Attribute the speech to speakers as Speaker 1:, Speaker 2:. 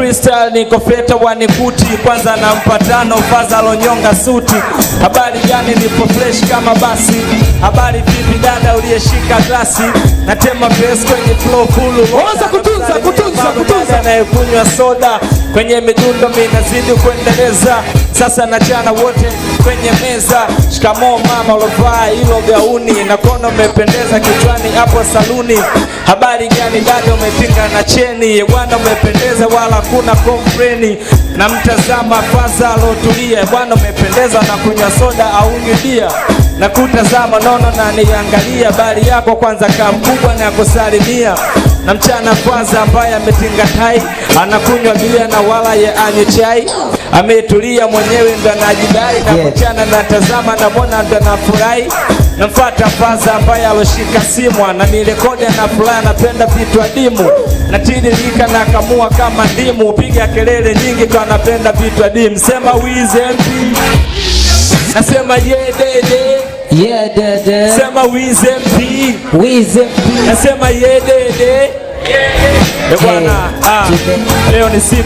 Speaker 1: freestyle niko feta wanikuti. Kwanza na mpatano faza lonyonga suti. Habari gani nipo fresh kama basi. Habari vipi dada uliyeshika glasi. Natema verse kwenye flow full.
Speaker 2: Anza kutunza
Speaker 1: Anayekunywa soda kwenye midundo mimi nazidi kuendeleza. Sasa nachana wote kwenye meza. Shikamoo mama ulovaa hilo gauni. Na kono umependeza kichwani hapo saluni. Habari gani dada umepinga na cheni. Bwana umependeza wala kuna kompreni. Na mtazama kwanza alotulia. Bwana umependeza na kunywa soda au bia. Na kutazama nono na niangalia. Bari yako kwanza kama mkubwa na kusalimia. Na mchana kwanza ambaye ametinga tai. Anakunywa bia na wala ye anywe chai. Ametulia mwenyewe ndo anajidai. Na mchana natazama na mbona ndo nafurahi. Namfuata faza ambaye aloshika simu. Na nirekodi na furaha anapenda vitu adimu. Na tiririka na kamua kama ndimu. Piga kelele nyingi kwa anapenda vitu adimu. Sema Wiz MP. Nasema dede.
Speaker 2: Yeah dede.
Speaker 1: Sema Wiz MP.
Speaker 2: Wiz MP.
Speaker 1: Nasema dede. Bwana leo ni siku